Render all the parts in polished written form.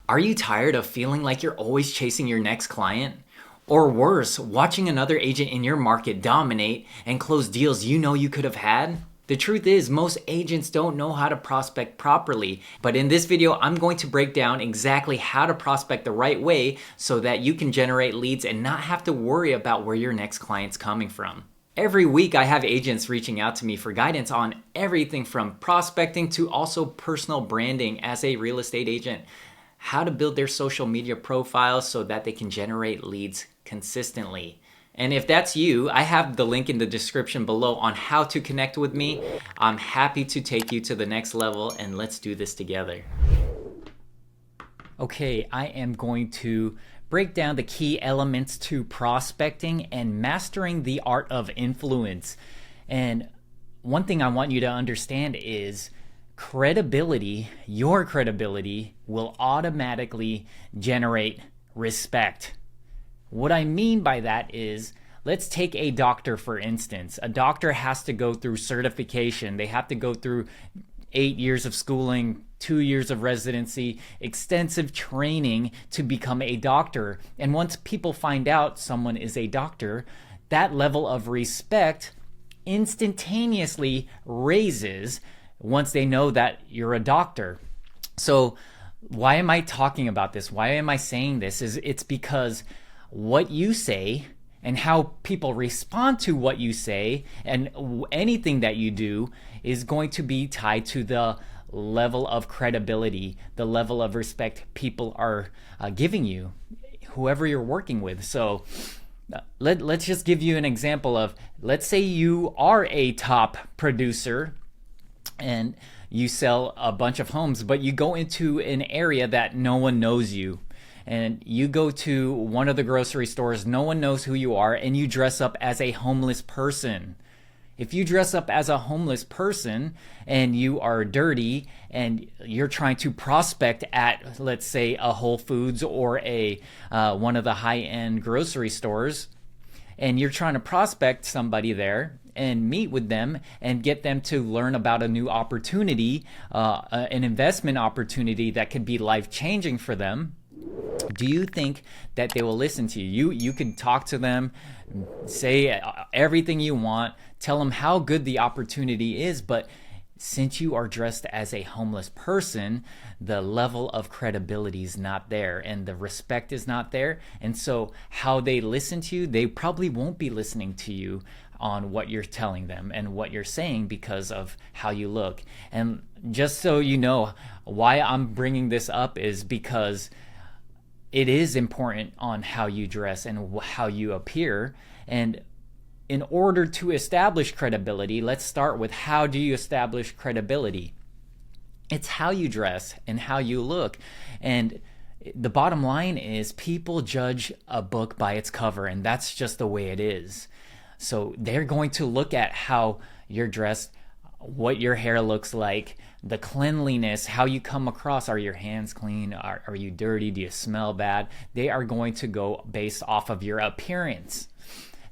Are you tired of feeling like you're always chasing your next client? Or worse, watching another agent in your market dominate and close deals you know you could have had? The truth is, most agents don't know how to prospect properly, but in this video, I'm going to break down exactly how to prospect the right way so that you can generate leads and not have to worry about where your next client's coming from. Every week, I have agents reaching out to me for guidance on everything from prospecting to also personal branding as a real estate agent, how to build their social media profiles so that they can generate leads consistently. And if that's you, I have the link in the description below on how to connect with me. I'm happy to take you to the next level, and let's do this together. Okay, I am going to break down the key elements to prospecting and mastering the art of influence. And one thing I want you to understand is credibility, your credibility, will automatically generate respect. What I mean by that is, let's take a doctor for instance. A doctor has to go through certification. They have to go through 8 years of schooling, 2 years of residency, extensive training to become a doctor. And once people find out someone is a doctor, that level of respect instantaneously raises once they know that you're a doctor. So why am I talking about this? Why am I saying this? It's because what you say and how people respond to what you say and anything that you do is going to be tied to the level of credibility, the level of respect people are giving you, whoever you're working with. So let's just give you an example of, let's say you are a top producer and you sell a bunch of homes, but you go into an area that no one knows you. And you go to one of the grocery stores, no one knows who you are, and you dress up as a homeless person. If you dress up as a homeless person and you are dirty and you're trying to prospect at, let's say, a Whole Foods or a one of the high-end grocery stores, and you're trying to prospect somebody there and meet with them and get them to learn about a new opportunity, an investment opportunity that could be life-changing for them, do you think that they will listen to you? You can talk to them, say everything you want, tell them how good the opportunity is, but since you are dressed as a homeless person, the level of credibility is not there and the respect is not there. And so how they listen to you, they probably won't be listening to you on what you're telling them and what you're saying because of how you look. And just so you know, why I'm bringing this up is because it is important on how you dress and how you appear. And in order to establish credibility, let's start with, how do you establish credibility? It's how you dress and how you look. And the bottom line is, people judge a book by its cover, and that's just the way it is. So they're going to look at how you're dressed, what your hair looks like, the cleanliness, how you come across. Are your hands clean? Are you dirty? Do you smell bad? They are going to go based off of your appearance.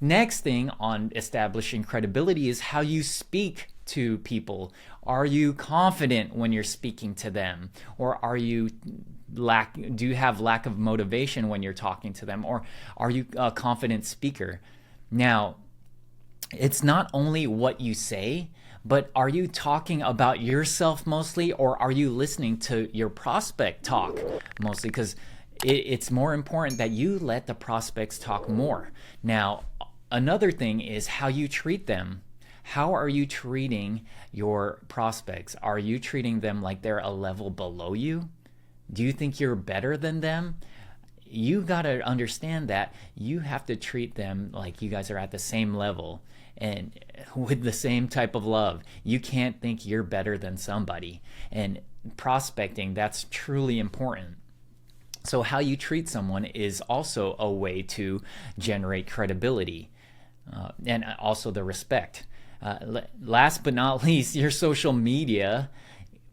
Next thing on establishing credibility is how you speak to people. Are you confident when you're speaking to them? Or do you have lack of motivation when you're talking to them? Or are you a confident speaker? Now, it's not only what you say, but are you talking about yourself mostly, or are you listening to your prospect talk mostly? Because it's more important that you let the prospects talk more. Now, another thing is how you treat them. How are you treating your prospects? Are you treating them like they're a level below you? Do you think you're better than them? You got to understand that you have to treat them like you guys are at the same level and with the same type of love. You can't think you're better than somebody. And prospecting, that's truly important. So how you treat someone is also a way to generate credibility and also the respect. Last but not least, your social media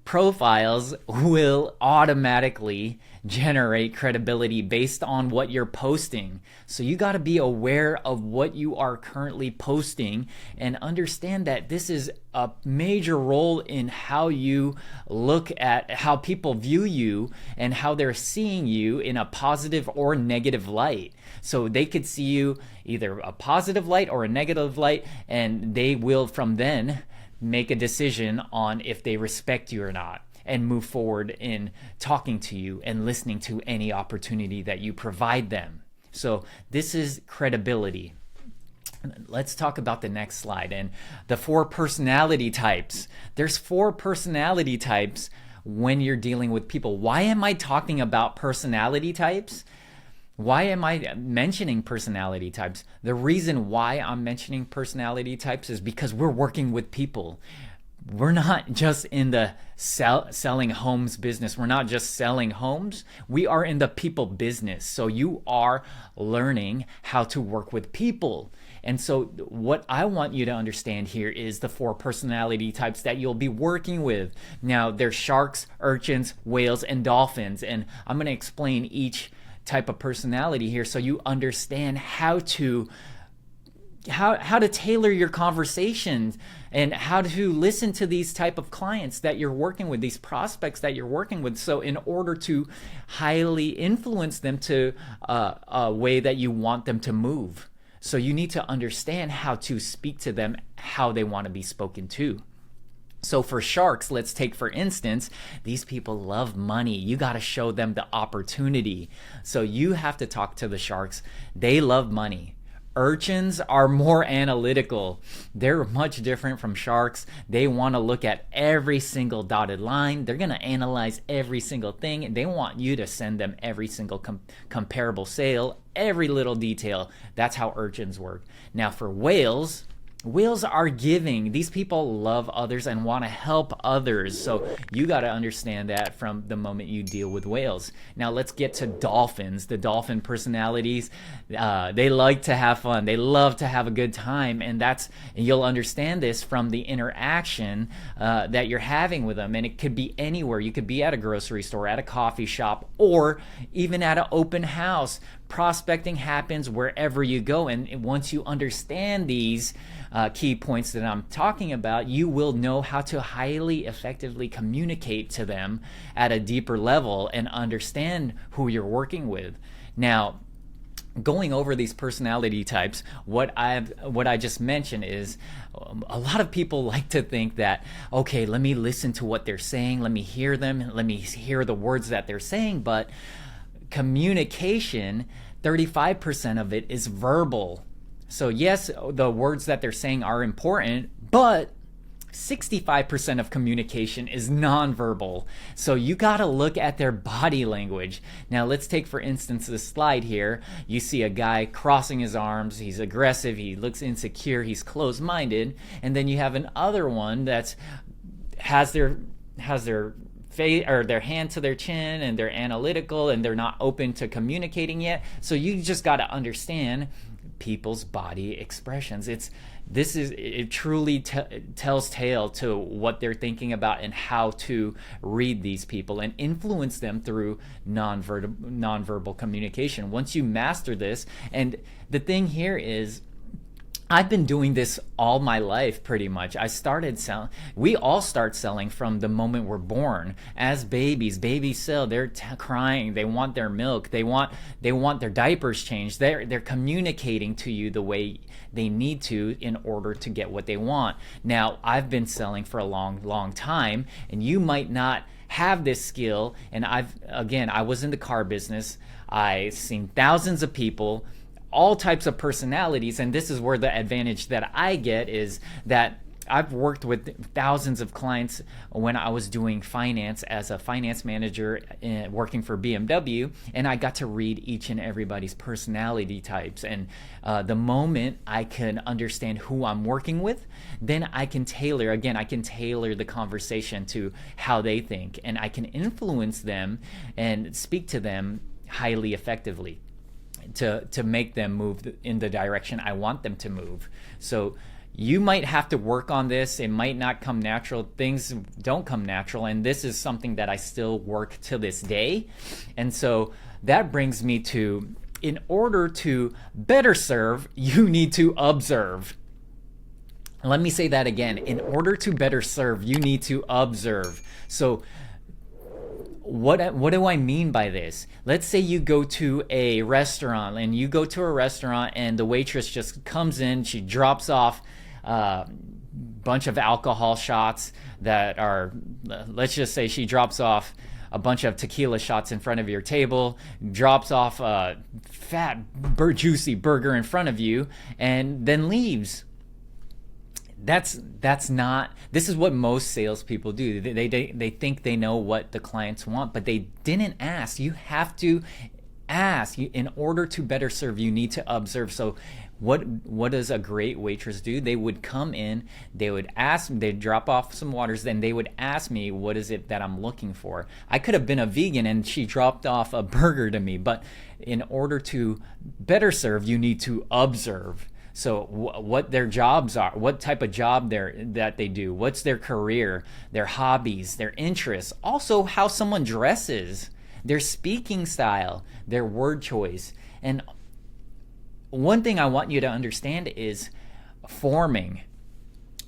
profiles will automatically generate credibility based on what you're posting. So you got to be aware of what you are currently posting and understand that this is a major role in how you look at how people view you and how they're seeing you in a positive or negative light. So they could see you either a positive light or a negative light, and they will from then make a decision on if they respect you or not and move forward in talking to you and listening to any opportunity that you provide them. So this is credibility. Let's talk about the next slide and the 4 personality types. There's 4 personality types when you're dealing with people. Why am I talking about personality types? Why am I mentioning personality types? The reason why I'm mentioning personality types is because we're working with people. We're not just in the selling homes business. We're not just selling homes. We are in the people business. So you are learning how to work with people. And so what I want you to understand here is the 4 personality types that you'll be working with. Now, there's sharks, urchins, whales, and dolphins. And I'm going to explain each type of personality here so you understand how to tailor your conversations and how to listen to these type of clients that you're working with, these prospects that you're working with. So in order to highly influence them to a way that you want them to move. So you need to understand how to speak to them, how they want to be spoken to. So for sharks, let's take for instance, these people love money. You got to show them the opportunity. So you have to talk to the sharks. They love money. Urchins are more analytical. They're much different from sharks. They want to look at every single dotted line. They're going to analyze every single thing. And they want you to send them every single comparable sale, every little detail. That's how urchins work. Now for whales, whales are giving. These people love others and want to help others. So you got to understand that from the moment you deal with whales. Now let's get to dolphins. The dolphin personalities, they like to have fun. They love to have a good time. And you'll understand this from the interaction that you're having with them. And it could be anywhere. You could be at a grocery store, at a coffee shop, or even at an open house. Prospecting happens wherever you go. And once you understand these key points that I'm talking about, you will know how to highly effectively communicate to them at a deeper level and understand who you're working with. Now, going over these personality types, what I just mentioned is a lot of people like to think that, okay, let me listen to what they're saying, let me hear them, let me hear the words that they're saying, but communication, 35% of it is verbal. So yes, the words that they're saying are important, but 65% of communication is nonverbal. So you got to look at their body language. Now let's take for instance this slide here. You see a guy crossing his arms, he's aggressive, he looks insecure, he's closed-minded, and then you have another one that has their face or their hand to their chin and they're analytical and they're not open to communicating yet. So you just got to understand people's body expressions. It truly tells tale to what they're thinking about and how to read these people and influence them through nonverbal communication. Once you master this, and the thing here is, I've been doing this all my life pretty much. I started selling. We all start selling from the moment we're born. As babies sell. They're crying. They want their milk. They want their diapers changed. They're communicating to you the way they need to in order to get what they want. Now, I've been selling for a long time, and you might not have this skill. And I was in the car business. I've seen thousands of people, all types of personalities, and this is where the advantage that I get is that I've worked with thousands of clients when I was doing finance as a finance manager working for BMW, and I got to read each and everybody's personality types. And the moment I can understand who I'm working with, then I can tailor the conversation to how they think, and I can influence them and speak to them highly effectively to make them move in the direction I want them to move. So you might have to work on this. It might not come natural. Things don't come natural. And this is something that I still work to this day. And so that brings me to, in order to better serve, you need to observe. Let me say that again. In order to better serve, you need to observe. So what do I mean by this? Let's say you go to a restaurant and the waitress just comes in, she drops off a bunch of alcohol shots that are, let's just say she drops off a bunch of tequila shots in front of your table, drops off a fat, juicy burger in front of you, and then leaves. That's not, this is what most salespeople do. They think they know what the clients want, but they didn't ask. You have to ask. In order to better serve, you need to observe. So what does a great waitress do? They would come in, they would ask, they'd drop off some waters, then they would ask me, what is it that I'm looking for? I could have been a vegan and she dropped off a burger to me, but in order to better serve, you need to observe. So what their jobs are, what type of job that they do, what's their career, their hobbies, their interests, also how someone dresses, their speaking style, their word choice. And one thing I want you to understand is forming.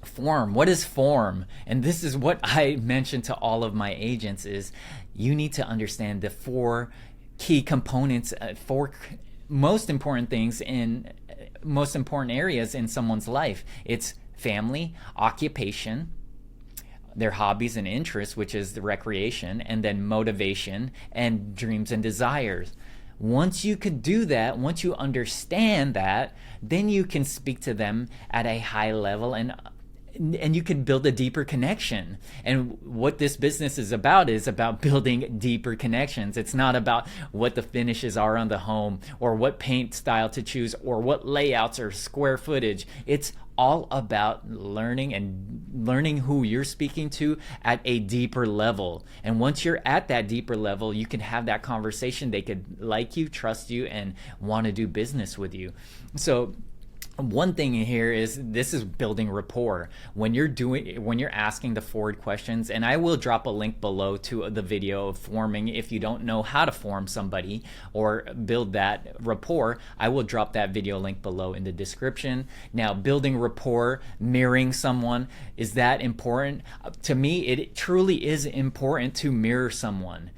Form. What is form? And this is what I mention to all of my agents is you need to understand the 4 key components, 4 most important things in most important areas in someone's life. It's family, occupation, their hobbies and interests, which is the recreation, and then motivation and dreams and desires. Once you could do that, once you understand that, then you can speak to them at a high level and you can build a deeper connection. And what this business is about building deeper connections. It's not about what the finishes are on the home or what paint style to choose or what layouts or square footage. It's all about learning who you're speaking to at a deeper level. And once you're at that deeper level, you can have that conversation. They could like you, trust you, and want to do business with you. So one thing here is this is building rapport when you're asking the forward questions, and I will drop a link below to the video of forming. If you don't know how to form somebody or build that rapport, I will drop that video link below in the description. Now, building rapport, mirroring someone, is that important? To me, it truly is important to mirror someone.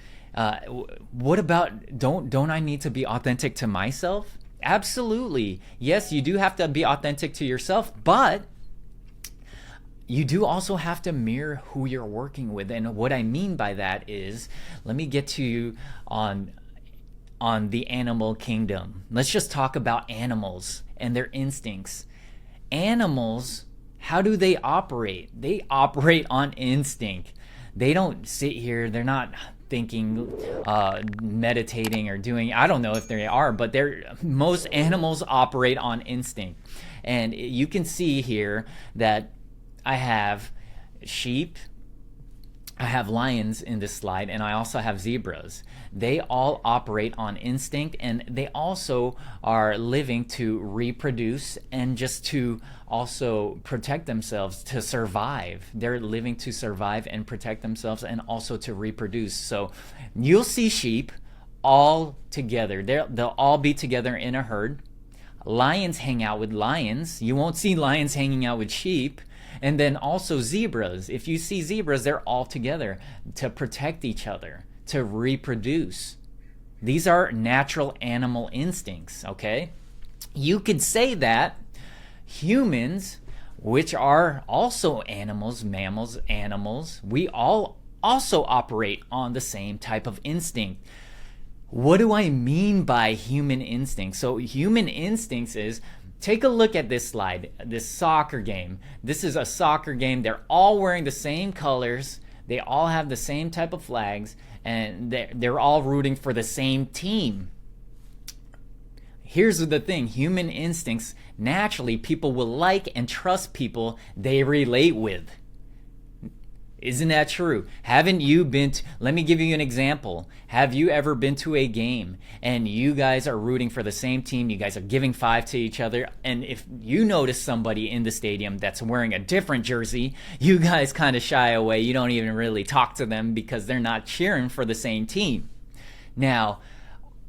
What about, don't I need to be authentic to myself? Absolutely. Yes, you do have to be authentic to yourself, but you do also have to mirror who you're working with. And what I mean by that is, let me get to you on the animal kingdom. Let's just talk about animals and their instincts. Animals, how do they operate? They operate on instinct. They don't sit here, they're not thinking, meditating or doing, I don't know if they are, but most animals operate on instinct. And you can see here that I have sheep, I have lions in this slide, and I also have zebras. They all operate on instinct, and they also are living to reproduce and just to also protect themselves, to survive. They're living to survive and protect themselves and also to reproduce. So you'll see sheep all together. They'll all be together in a herd. Lions hang out with lions. You won't see lions hanging out with sheep. And then also zebras. If you see zebras, they're all together to protect each other, to reproduce. These are natural animal instincts, okay? You could say that humans, which are also animals, mammals, animals, we all also operate on the same type of instinct. What do I mean by human instincts? So human instincts is, take a look at this slide, this soccer game. This is a soccer game. They're all wearing the same colors. They all have the same type of flags, and they're all rooting for the same team. Here's the thing, human instincts, naturally people will like and trust people they relate with. Isn't that true? Haven't you been to, let me give you an example. Have you ever been to a game and you guys are rooting for the same team, you guys are giving five to each other, and if you notice somebody in the stadium that's wearing a different jersey, you guys kind of shy away. You don't even really talk to them because they're not cheering for the same team. Now,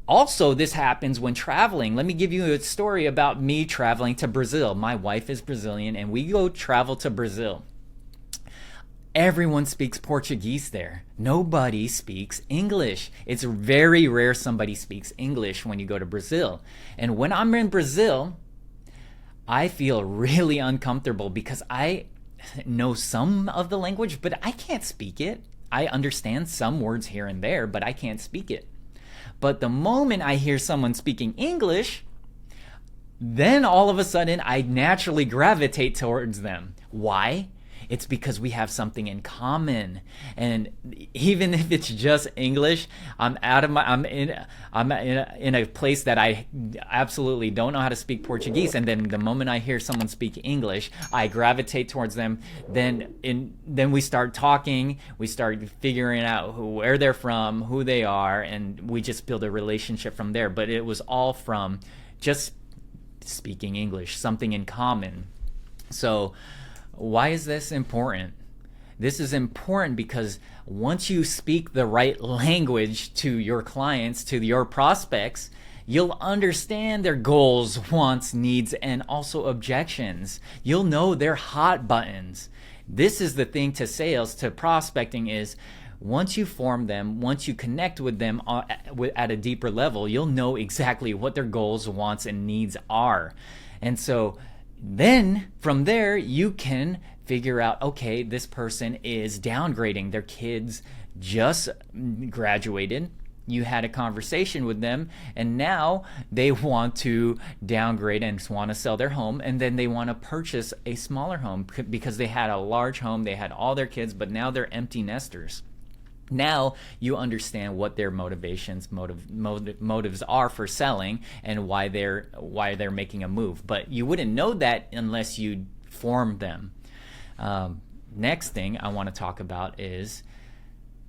also, this happens when traveling. Let me give you a story about me traveling to Brazil. My wife is Brazilian and we go travel to Brazil. Everyone speaks Portuguese there. Nobody speaks English. It's very rare somebody speaks English when you go to Brazil. And when I'm in Brazil, I feel really uncomfortable because I know some of the language, but I can't speak it. I understand some words here and there, but I can't speak it. But the moment I hear someone speaking English, then all of a sudden I naturally gravitate towards them. Why? It's because we have something in common, and even if it's just English, I'm in a place that I absolutely don't know how to speak Portuguese, and then the moment I hear someone speak English, I gravitate towards them. Then we start talking, we start figuring out where they're from, who they are, and we just build a relationship from there. But it was all from just speaking English, something in common. So why is this important? This is important because once you speak the right language to your clients, to your prospects, you'll understand their goals, wants, needs, and also objections. You'll know their hot buttons. This is the thing to sales, to prospecting, is once you form them, once you connect with them at a deeper level, you'll know exactly what their goals, wants, and needs are. And so then from there, you can figure out, okay, this person is downgrading. Their kids just graduated. You had a conversation with them, and now they want to downgrade and want to sell their home, and then they want to purchase a smaller home because they had a large home, they had all their kids, but now they're empty nesters. Now you understand what their motives are for selling and why they're making a move. But you wouldn't know that unless you form them. Next thing I want to talk about is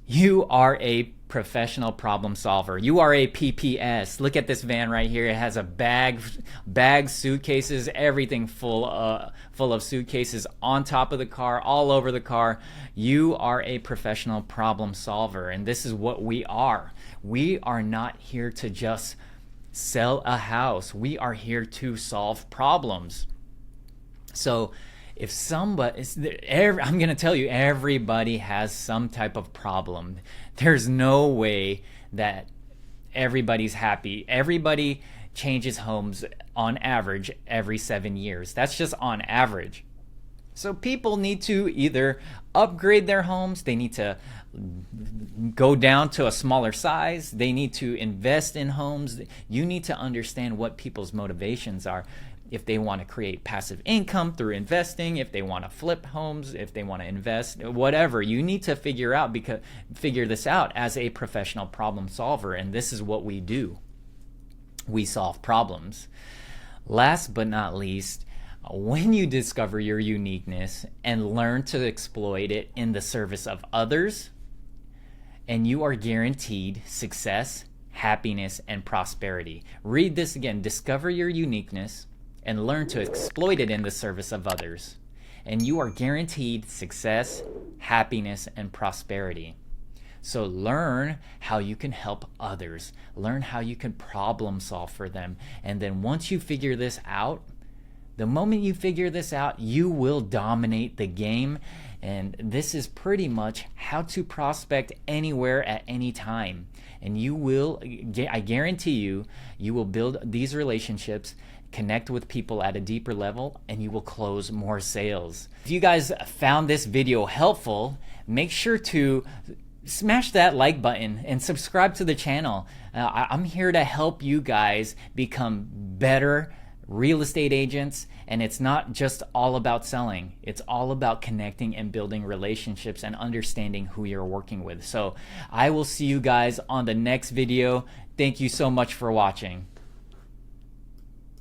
you are a professional problem solver. You are a PPS. Look at this van right here. It has a bag, suitcases, everything full of suitcases on top of the car, all over the car. You are a professional problem solver, and this is what we are. We are not here to just sell a house. We are here to solve problems. So if somebody, I'm going to tell you, everybody has some type of problem. There's no way that everybody's happy. Everybody changes homes on average every 7 years. That's just on average. So people need to either upgrade their homes, they need to go down to a smaller size, they need to invest in homes. You need to understand what people's motivations are. If they want to create passive income through investing, if they want to flip homes, if they want to invest, whatever, you need to figure this out as a professional problem solver, and this is what we do. We solve problems. Last but not least, when you discover your uniqueness and learn to exploit it in the service of others, and you are guaranteed success, happiness, and prosperity. Read this again. Discover your uniqueness and learn to exploit it in the service of others, and you are guaranteed success, happiness, and prosperity. So learn how you can help others. Learn how you can problem solve for them. And then once you figure this out, the moment you figure this out, you will dominate the game. And this is pretty much how to prospect anywhere at any time. And you will, I guarantee you, you will build these relationships, connect with people at a deeper level, and you will close more sales. If you guys found this video helpful, make sure to smash that like button and subscribe to the channel. I'm here to help you guys become better real estate agents, and it's not just all about selling. It's all about connecting and building relationships and understanding who you're working with. So I will see you guys on the next video. Thank you so much for watching.